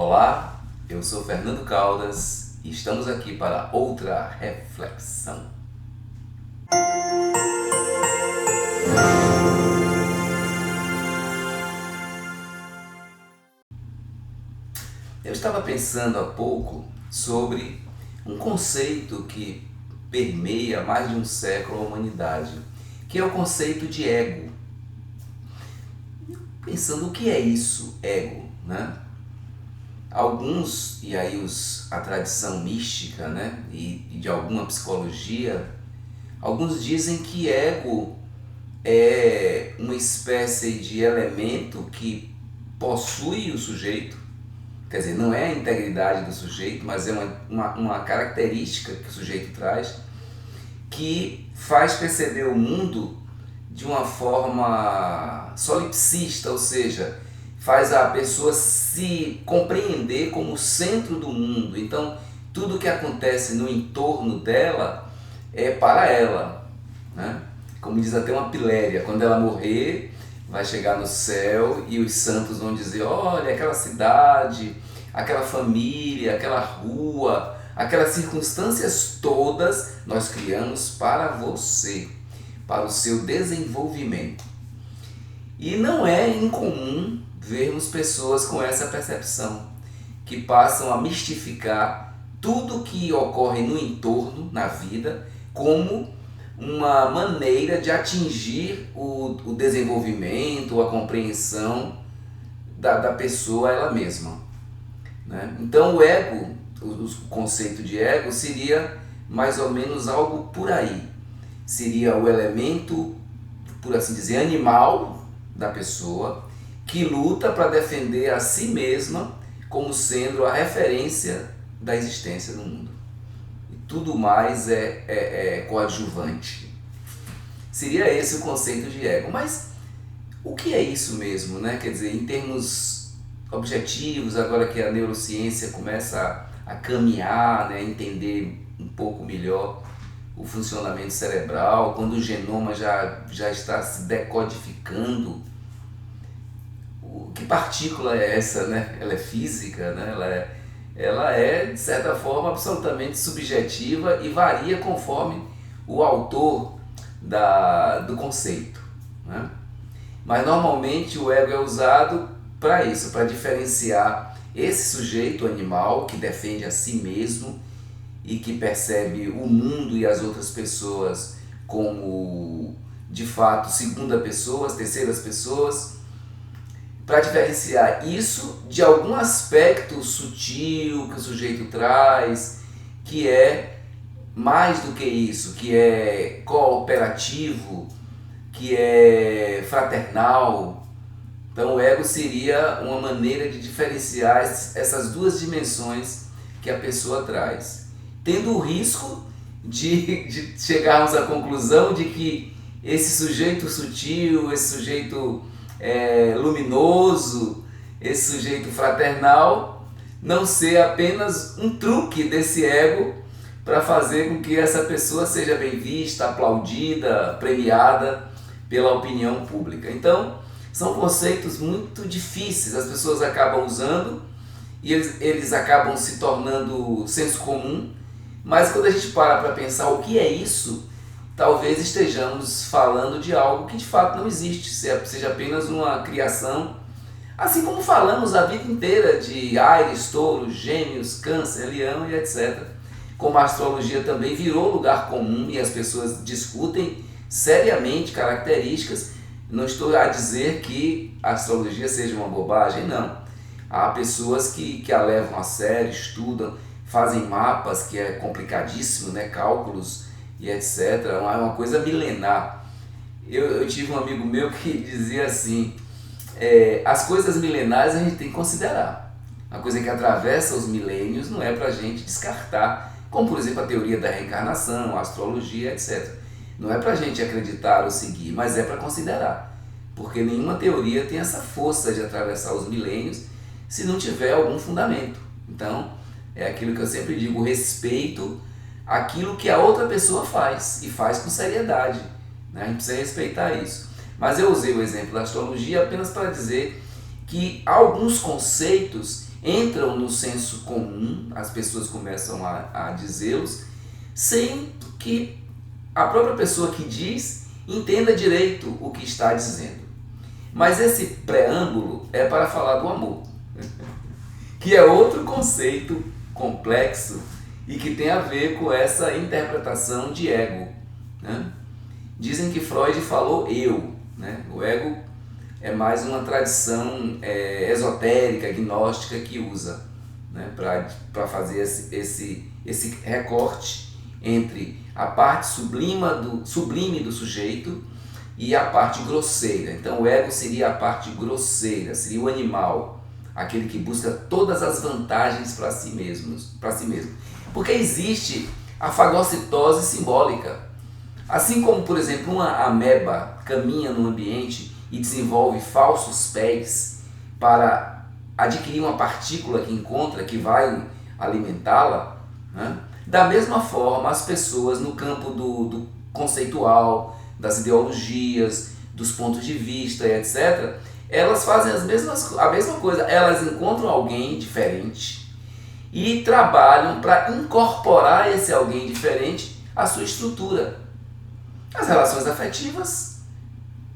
Olá, eu sou Fernando Caldas e estamos aqui para outra reflexão. Eu estava pensando há pouco sobre um conceito que permeia mais de um século a humanidade, que é o conceito de ego. Pensando o que é isso, ego, né? Alguns, e aí a tradição mística, né, e de alguma psicologia, alguns dizem que ego é uma espécie de elemento que possui o sujeito, quer dizer, não é a integridade do sujeito, mas é uma característica que o sujeito traz, que faz perceber o mundo de uma forma solipsista, ou seja, faz a pessoa se compreender como o centro do mundo. Então, tudo que acontece no entorno dela é para ela, né? Como diz até uma piléria, quando ela morrer, vai chegar no céu e os santos vão dizer: olha, aquela cidade, aquela família, aquela rua, aquelas circunstâncias todas nós criamos para você, para o seu desenvolvimento. E não é incomum vermos pessoas com essa percepção, que passam a mistificar tudo que ocorre no entorno, na vida, como uma maneira de atingir o desenvolvimento, a compreensão da pessoa ela mesma, né? Então o ego, o conceito de ego seria mais ou menos algo por aí. Seria o elemento, por assim dizer, animal da pessoa, que luta para defender a si mesma como sendo a referência da existência no mundo. E tudo mais é coadjuvante. Seria esse o conceito de ego. Mas o que é isso mesmo, né? Quer dizer, em termos objetivos, agora que a neurociência começa a caminhar, né? Entender um pouco melhor o funcionamento cerebral, quando o genoma já está se decodificando. Que partícula é essa, né? Ela é física, né? Ela é, de certa forma, absolutamente subjetiva e varia conforme o autor do conceito, né? Mas normalmente o ego é usado para isso, para diferenciar esse sujeito animal que defende a si mesmo e que percebe o mundo e as outras pessoas como, de fato, segunda pessoas, terceiras pessoas, para diferenciar isso de algum aspecto sutil que o sujeito traz, que é mais do que isso, que é cooperativo, que é fraternal. Então o ego seria uma maneira de diferenciar essas duas dimensões que a pessoa traz, tendo o risco de chegarmos à conclusão de que esse sujeito sutil, esse sujeito luminoso, esse sujeito fraternal, não ser apenas um truque desse ego para fazer com que essa pessoa seja bem vista, aplaudida, premiada pela opinião pública. Então, são conceitos muito difíceis, as pessoas acabam usando e eles acabam se tornando senso comum, mas quando a gente para pensar o que é isso, talvez estejamos falando de algo que de fato não existe, seja apenas uma criação, assim como falamos a vida inteira de Áries, Touro, Gêmeos, Câncer, Leão e etc. Como a astrologia também virou lugar comum e as pessoas discutem seriamente características. Não estou a dizer que a astrologia seja uma bobagem, não. Há pessoas que a levam a sério, estudam, fazem mapas, que é complicadíssimo, né? Cálculos e etc. É uma coisa milenar. Eu tive um amigo meu que dizia assim: as coisas milenares a gente tem que considerar. Uma coisa que atravessa os milênios não é para a gente descartar, como por exemplo a teoria da reencarnação, a astrologia, etc. Não é para a gente acreditar ou seguir, mas é para considerar, porque nenhuma teoria tem essa força de atravessar os milênios se não tiver algum fundamento. Então, é aquilo que eu sempre digo: respeito aquilo que a outra pessoa faz, e faz com seriedade, né? A gente precisa respeitar isso. Mas eu usei o exemplo da astrologia apenas para dizer que alguns conceitos entram no senso comum, as pessoas começam a dizê-los, sem que a própria pessoa que diz entenda direito o que está dizendo. Mas esse preâmbulo é para falar do amor, que é outro conceito complexo e que tem a ver com essa interpretação de ego, né? Dizem que Freud falou eu, né? O ego é mais uma tradição esotérica, gnóstica que usa, né? Para fazer esse recorte entre a parte sublime do sujeito e a parte grosseira. Então o ego seria a parte grosseira, seria o animal, aquele que busca todas as vantagens para si mesmo. Porque existe a fagocitose simbólica. Assim como, por exemplo, uma ameba caminha no ambiente e desenvolve falsos pés para adquirir uma partícula que encontra, que vai alimentá-la, né? Da mesma forma, as pessoas no campo do conceitual, das ideologias, dos pontos de vista, etc., elas fazem a mesma coisa. Elas encontram alguém diferente e trabalham para incorporar esse alguém diferente à sua estrutura. As relações afetivas,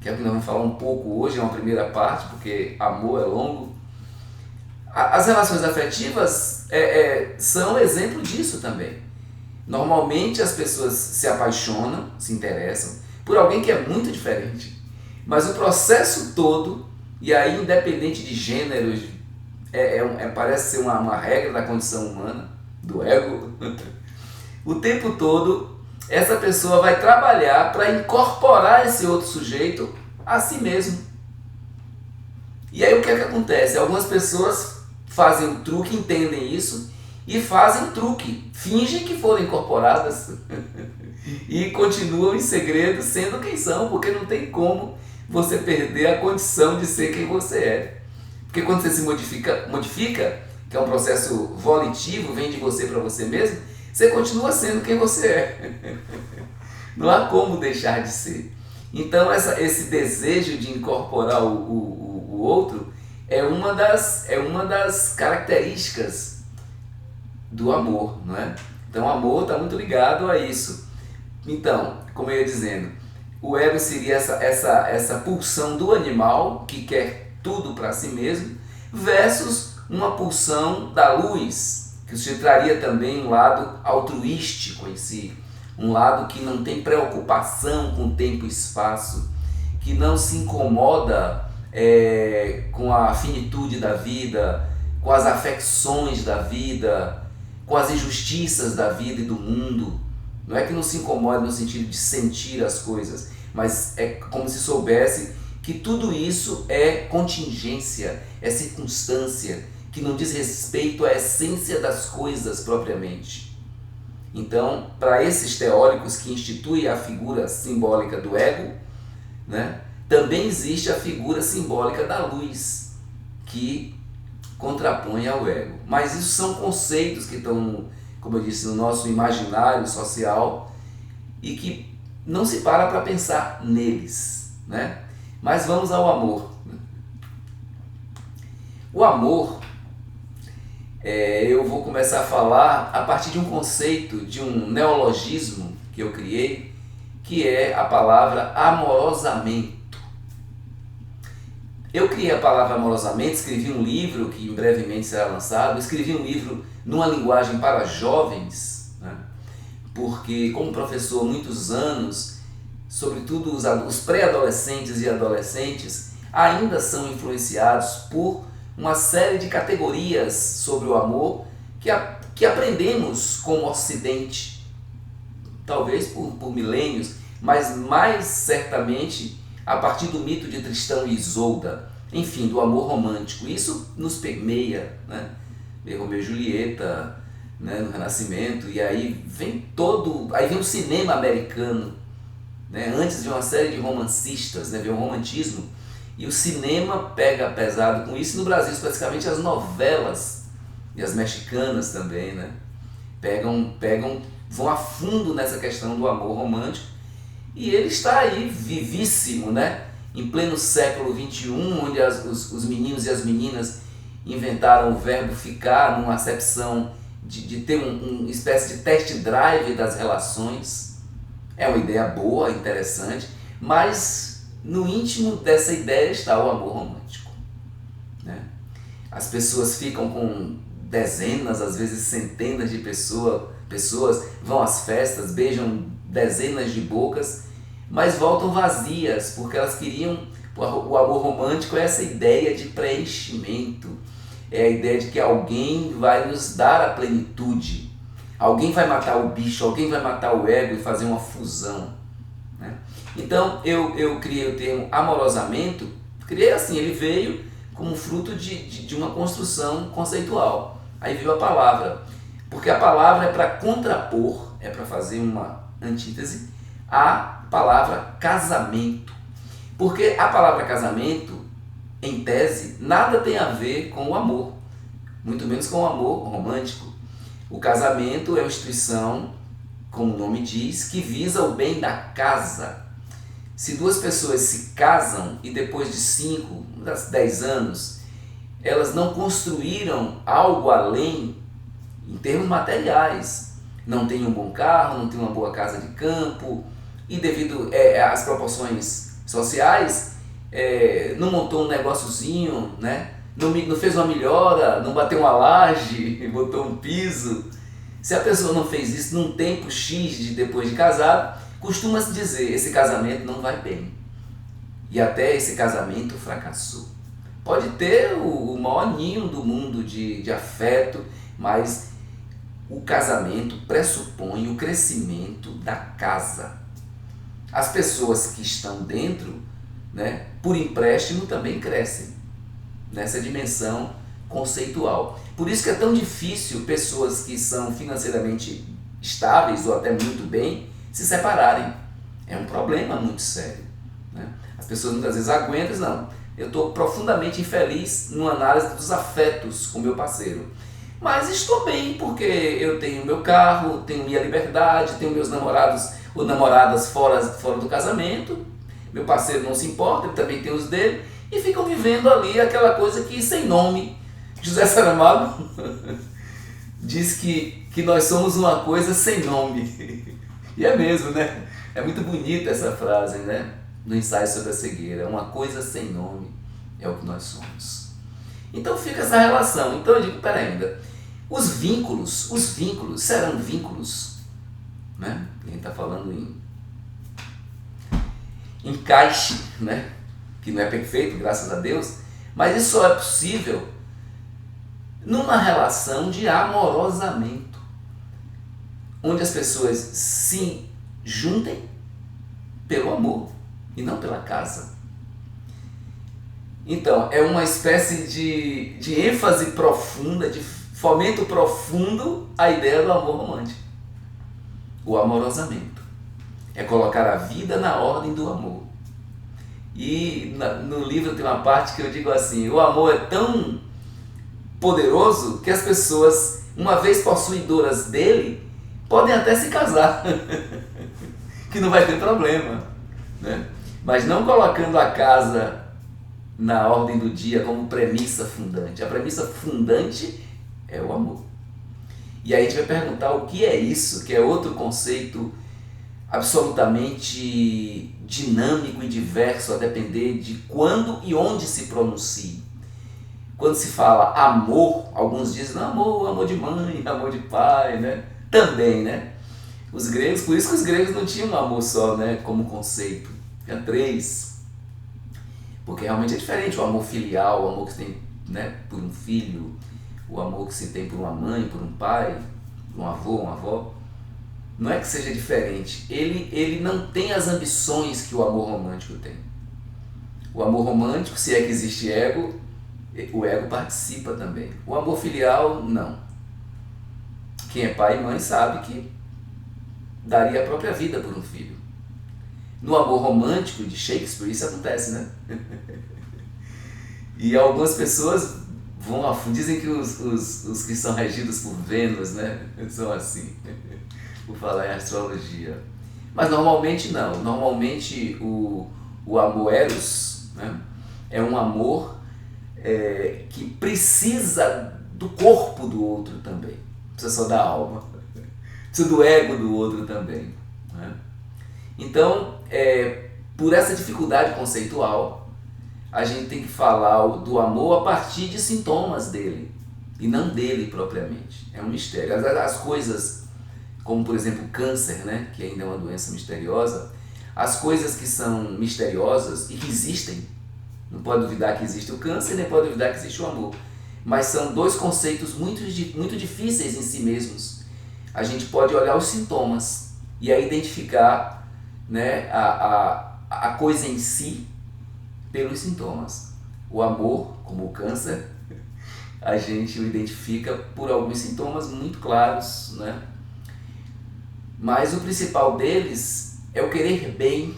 que é o que nós vamos falar um pouco hoje, é uma primeira parte, porque amor é longo. As relações afetivas são exemplo disso também. Normalmente as pessoas se apaixonam, se interessam por alguém que é muito diferente, mas o processo todo, e aí independente de gênero, parece ser uma regra da condição humana, do ego, o tempo todo essa pessoa vai trabalhar para incorporar esse outro sujeito a si mesmo. E aí o que é que acontece? Algumas pessoas fazem um truque, entendem isso e fazem um truque, fingem que foram incorporadas e continuam em segredo sendo quem são, porque não tem como você perder a condição de ser quem você é. Porque quando você se modifica, que é um processo volitivo, vem de você para você mesmo, você continua sendo quem você é. Não há como deixar de ser. Então esse desejo de incorporar o outro é uma das características do amor, não é? Então o amor está muito ligado a isso. Então, como eu ia dizendo, o ego seria essa pulsão do animal que quer tudo para si mesmo, versus uma pulsão da luz, que se traria também um lado altruístico em si, um lado que não tem preocupação com tempo e espaço, que não se incomoda com a finitude da vida, com as afecções da vida, com as injustiças da vida e do mundo. Não é que não se incomoda no sentido de sentir as coisas, mas é como se soubesse que tudo isso é contingência, é circunstância, que não diz respeito à essência das coisas propriamente. Então, para esses teóricos que instituem a figura simbólica do ego, né, também existe a figura simbólica da luz, que contrapõe ao ego. Mas isso são conceitos que estão, como eu disse, no nosso imaginário social e que não se para pensar neles, né? Mas vamos ao amor. O amor, eu vou começar a falar a partir de um conceito, de um neologismo que eu criei, que é a palavra amorosamento. Eu criei a palavra amorosamente, escrevi um livro que brevemente será lançado, escrevi um livro numa linguagem para jovens, né? Porque como professor há muitos anos, sobretudo os pré-adolescentes e adolescentes ainda são influenciados por uma série de categorias sobre o amor que aprendemos como Ocidente, talvez por milênios, mas mais certamente a partir do mito de Tristão e Isolda, enfim, do amor romântico. Isso nos permeia, né? Romeu e Julieta, né, no Renascimento, e aí vem o cinema americano, né? Antes de uma série de romancistas, né, vem o romantismo, e o cinema pega pesado com isso. No Brasil, especificamente as novelas, e as mexicanas também, né, vão a fundo nessa questão do amor romântico, e ele está aí vivíssimo, né, em pleno século XXI, onde os meninos e as meninas inventaram o verbo ficar numa acepção de ter uma espécie de test drive das relações. É uma ideia boa, interessante, mas no íntimo dessa ideia está o amor romântico, né? As pessoas ficam com dezenas, às vezes centenas de pessoas vão às festas, beijam dezenas de bocas, mas voltam vazias, porque elas queriam... O amor romântico é essa ideia de preenchimento, é a ideia de que alguém vai nos dar a plenitude, alguém vai matar o bicho, alguém vai matar o ego e fazer uma fusão, né? Então eu criei o termo amorosamento, criei assim, ele veio como fruto de uma construção conceitual. Aí veio a palavra, porque a palavra é para contrapor, é para fazer uma antítese à palavra casamento. Porque a palavra casamento, em tese, nada tem a ver com o amor, muito menos com o amor romântico. O casamento é uma instituição, como o nome diz, que visa o bem da casa. Se duas pessoas se casam e depois de 5, 10 anos, elas não construíram algo além em termos materiais, não tem um bom carro, não tem uma boa casa de campo, e devido às proporções sociais, não montou um negóciozinho, né? Não fez uma melhora, não bateu uma laje, botou um piso. Se a pessoa não fez isso num tempo X depois de casado, costuma-se dizer, esse casamento não vai bem. E até esse casamento fracassou. Pode ter o maior ninho do mundo de afeto, mas o casamento pressupõe o crescimento da casa. As pessoas que estão dentro, né, por empréstimo também crescem nessa dimensão conceitual. Por isso que é tão difícil pessoas que são financeiramente estáveis ou até muito bem se separarem. É um problema muito sério, né? As pessoas muitas vezes aguentam e dizem, não, eu estou profundamente infeliz numa análise dos afetos com meu parceiro. Mas estou bem porque eu tenho meu carro, tenho minha liberdade, tenho meus namorados ou namoradas fora do casamento, meu parceiro não se importa, ele também tem os dele, e ficam vivendo ali aquela coisa que sem nome. José Saramago diz que nós somos uma coisa sem nome. E é mesmo, né? É muito bonita essa frase, né? No ensaio sobre a cegueira. Uma coisa sem nome é o que nós somos. Então fica essa relação. Então eu digo, peraí, ainda. Os vínculos serão vínculos, né? A gente está falando em encaixe, né? Que não é perfeito, graças a Deus, mas isso só é possível numa relação de amorosamento, onde as pessoas se juntem pelo amor e não pela casa. Então, é uma espécie de ênfase profunda, de fomento profundo à ideia do amor romântico. O amorosamento é colocar a vida na ordem do amor. E no livro tem uma parte que eu digo assim, o amor é tão poderoso que as pessoas, uma vez possuidoras dele, podem até se casar, que não vai ter problema, né? Mas não colocando a casa na ordem do dia como premissa fundante. A premissa fundante é o amor. E aí a gente vai perguntar o que é isso, que é outro conceito absolutamente dinâmico e diverso a depender de quando e onde se pronuncie. Quando se fala amor, alguns dizem amor de mãe, amor de pai, né? Também, né? Os gregos, por isso que os gregos não tinham um amor só, né, como conceito, tinha 3. Porque realmente é diferente o amor filial, o amor que se tem, né, por um filho, o amor que se tem por uma mãe, por um pai, um avô, uma avó. Não é que seja diferente, ele não tem as ambições que o amor romântico tem. O amor romântico, se é que existe ego, o ego participa também. O amor filial, não. Quem é pai e mãe sabe que daria a própria vida por um filho. No amor romântico de Shakespeare isso acontece, né? E algumas pessoas dizem que os que são regidos por Vênus, né, são assim, por falar em astrologia. Mas normalmente não. Normalmente o amor eros, né, é um amor que precisa do corpo do outro também, precisa só da alma, precisa do ego do outro também, né? Então, por essa dificuldade conceitual, a gente tem que falar do amor a partir de sintomas dele, e não dele propriamente. É um mistério. As coisas, como por exemplo o câncer, né, que ainda é uma doença misteriosa, as coisas que são misteriosas e que existem, não pode duvidar que existe o câncer, nem pode duvidar que existe o amor, mas são dois conceitos muito difíceis em si mesmos. A gente pode olhar os sintomas e aí identificar, né, a coisa em si pelos sintomas. O amor, como o câncer, a gente o identifica por alguns sintomas muito claros, né? Mas o principal deles é o querer bem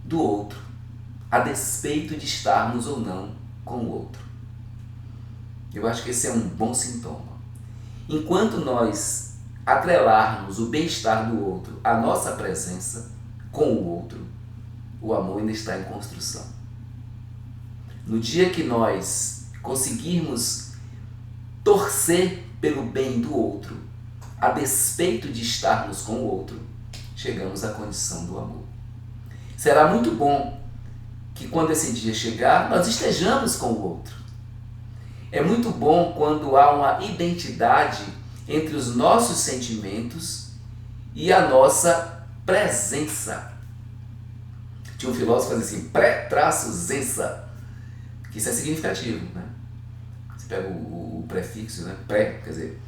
do outro, a despeito de estarmos ou não com o outro. Eu acho que esse é um bom sintoma. Enquanto nós atrelarmos o bem-estar do outro à nossa presença com o outro, o amor ainda está em construção. No dia que nós conseguirmos torcer pelo bem do outro, a despeito de estarmos com o outro, chegamos à condição do amor. Será muito bom que quando esse dia chegar, nós estejamos com o outro. É muito bom quando há uma identidade entre os nossos sentimentos e a nossa presença. Tinha um filósofo que fazia assim, pré-zensa, que isso é significativo, né? Você pega o prefixo, né? Pré, quer dizer,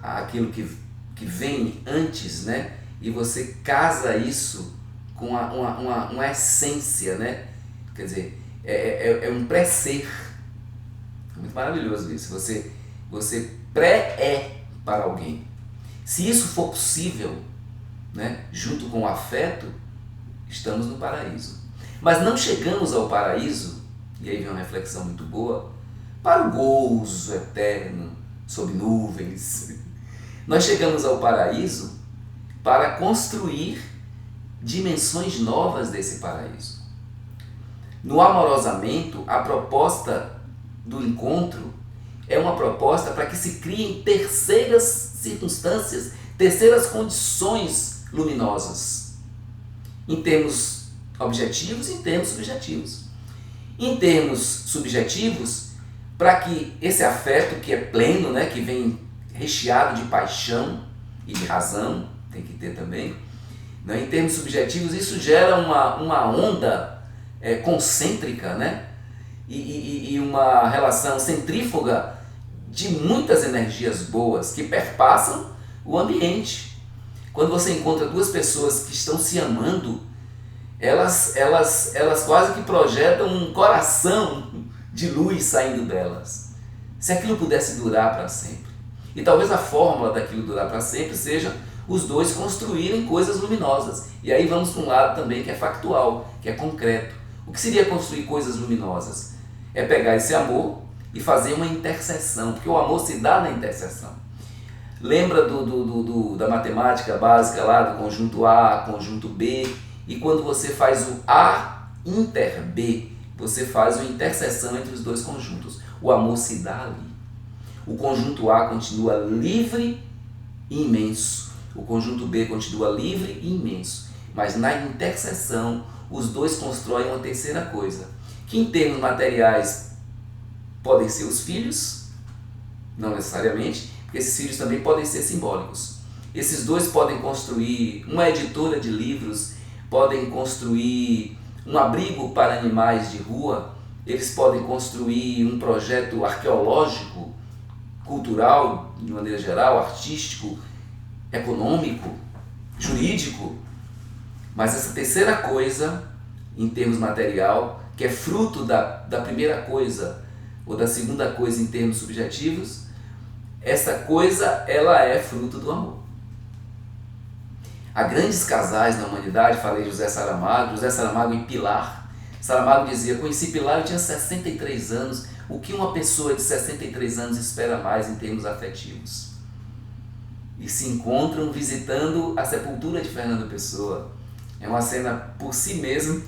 aquilo que vem antes, né? E você casa isso com uma essência, né? Quer dizer, é um pré-ser. É muito maravilhoso isso. Você pré-é para alguém. Se isso for possível, né? Junto com o afeto, estamos no paraíso. Mas não chegamos ao paraíso, e aí vem uma reflexão muito boa, para o gozo eterno sob nuvens. Nós chegamos ao paraíso para construir dimensões novas desse paraíso. No amorosamento, a proposta do encontro é uma proposta para que se criem terceiras circunstâncias, terceiras condições luminosas, em termos objetivos e em termos subjetivos. Em termos subjetivos, para que esse afeto que é pleno, né, que vem recheado de paixão e de razão, tem que ter também, né, em termos subjetivos, isso gera uma onda concêntrica, né, e uma relação centrífuga de muitas energias boas que perpassam o ambiente. Quando você encontra duas pessoas que estão se amando, elas quase que projetam um coração de luz saindo delas. Se aquilo pudesse durar para sempre. E talvez a fórmula daquilo durar para sempre seja os dois construírem coisas luminosas. E aí vamos para um lado também que é factual, que é concreto. O que seria construir coisas luminosas? É pegar esse amor e fazer uma interseção, porque o amor se dá na interseção. Lembra da matemática básica lá, do conjunto A, conjunto B, e quando você faz o A inter B, você faz uma interseção entre os dois conjuntos. O amor se dá ali. O conjunto A continua livre e imenso. O conjunto B continua livre e imenso. Mas na interseção, os dois constroem uma terceira coisa, que em termos materiais podem ser os filhos, não necessariamente, porque esses filhos também podem ser simbólicos. Esses dois podem construir uma editora de livros, podem construir um abrigo para animais de rua, eles podem construir um projeto arqueológico, cultural, de maneira geral, artístico, econômico, jurídico. Mas essa terceira coisa, em termos material, que é fruto da primeira coisa ou da segunda coisa em termos subjetivos, essa coisa ela é fruto do amor. Há grandes casais na humanidade, falei José Saramago em Pilar. Saramago dizia, conheci Pilar, eu tinha 63 anos, o que uma pessoa de 63 anos espera mais em termos afetivos? E se encontram visitando a sepultura de Fernando Pessoa. É uma cena por si mesma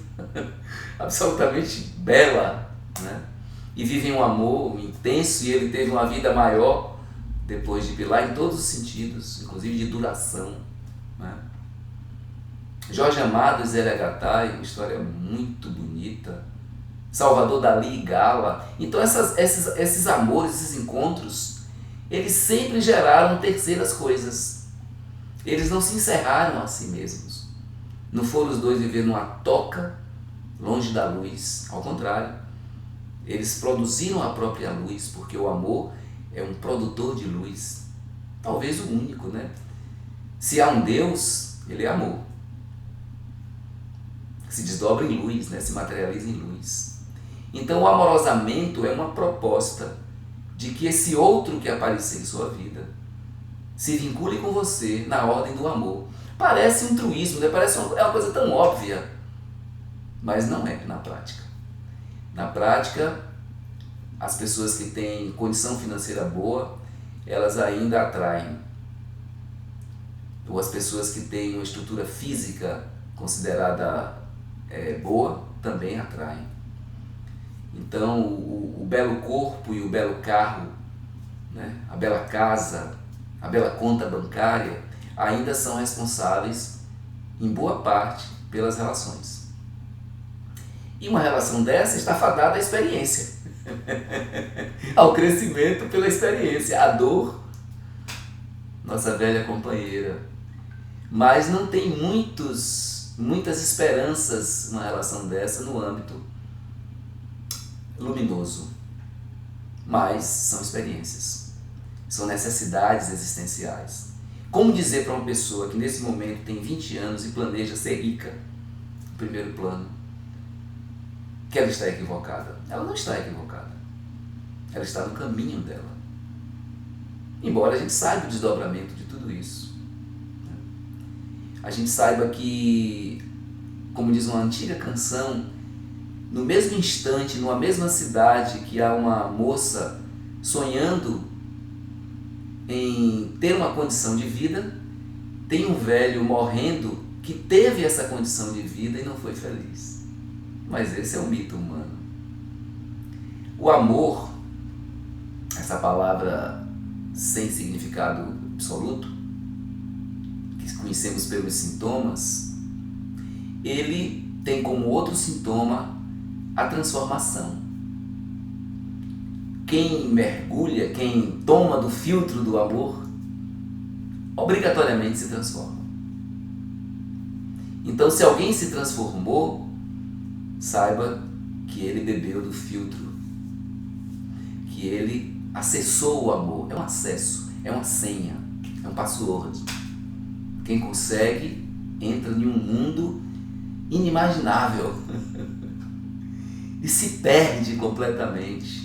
absolutamente bela, né? e vivem um amor intenso, e ele teve uma vida maior depois de Pilar em todos os sentidos, inclusive de duração, né? Jorge Amado e Zélia Gattai, uma história muito bonita. Salvador Dalí e Gala. Então esses amores, esses encontros, eles sempre geraram terceiras coisas. Eles não se encerraram a si mesmos. Não foram os dois viver numa toca longe da luz. Ao contrário, eles produziram a própria luz, porque o amor é um produtor de luz. Talvez o único, né? Se há um Deus, ele é amor. Se desdobra em luz, né? Se materializa em luz. Então o amorosamento é uma proposta de que esse outro que aparecer em sua vida se vincule com você na ordem do amor. Parece um truísmo, né? Parece uma coisa tão óbvia, mas não é na prática. Na prática, as pessoas que têm condição financeira boa, elas ainda atraem. Ou as pessoas que têm uma estrutura física considerada boa, também atraem. Então, o belo corpo e o belo carro, né? A bela casa, a bela conta bancária, ainda são responsáveis, em boa parte, pelas relações. E uma relação dessa está fadada à experiência, ao crescimento pela experiência, à dor, nossa velha companheira. Mas não tem muitas esperanças numa relação dessa no âmbito luminoso. Mas são experiências, são necessidades existenciais. Como dizer para uma pessoa que nesse momento tem 20 anos e planeja ser rica, no primeiro plano, que ela está equivocada? Ela não está equivocada. Ela está no caminho dela. Embora a gente saiba o desdobramento de tudo isso. A gente saiba que, como diz uma antiga canção, no mesmo instante, numa mesma cidade que há uma moça sonhando em ter uma condição de vida, tem um velho morrendo que teve essa condição de vida e não foi feliz. Mas esse é um mito humano. O amor, essa palavra sem significado absoluto, que conhecemos pelos sintomas, ele tem como outro sintoma a transformação. Quem mergulha, quem toma do filtro do amor, obrigatoriamente se transforma. Então, se alguém se transformou, saiba que ele bebeu do filtro, que ele acessou o amor. É um acesso, é uma senha, é um password. Quem consegue entra em um mundo inimaginável e se perde completamente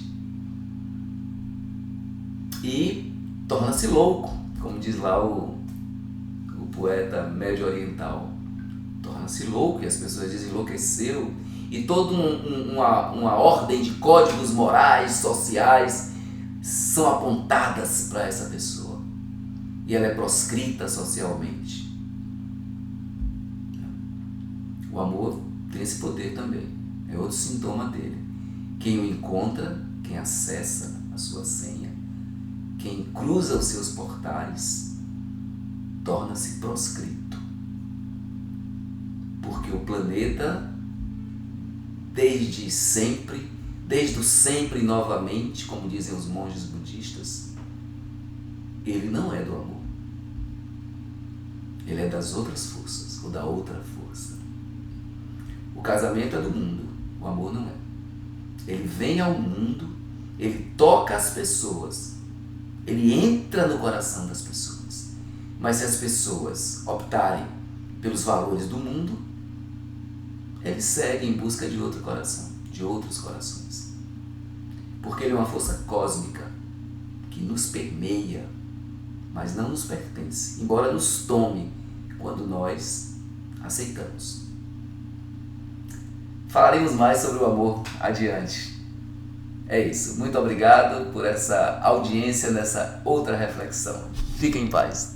e torna-se louco, como diz lá o poeta médio oriental. Torna-se louco, e as pessoas dizem enlouqueceu, e toda uma ordem de códigos morais, sociais são apontadas para essa pessoa e ela é proscrita socialmente. O amor tem esse poder também, é outro sintoma dele. Quem o encontra, quem acessa a sua senha, quem cruza os seus portais, torna-se proscrito. Porque o planeta, desde o sempre novamente, como dizem os monges budistas, ele não é do amor. Ele é das outras forças, ou da outra força. O casamento é do mundo, o amor não é. Ele vem ao mundo, ele toca as pessoas, ele entra no coração das pessoas. Mas se as pessoas optarem pelos valores do mundo, ele segue em busca de outro coração, de outros corações. Porque ele é uma força cósmica que nos permeia, mas não nos pertence, embora nos tome quando nós aceitamos. Falaremos mais sobre o amor adiante. É isso. Muito obrigado por essa audiência nessa outra reflexão. Fiquem em paz.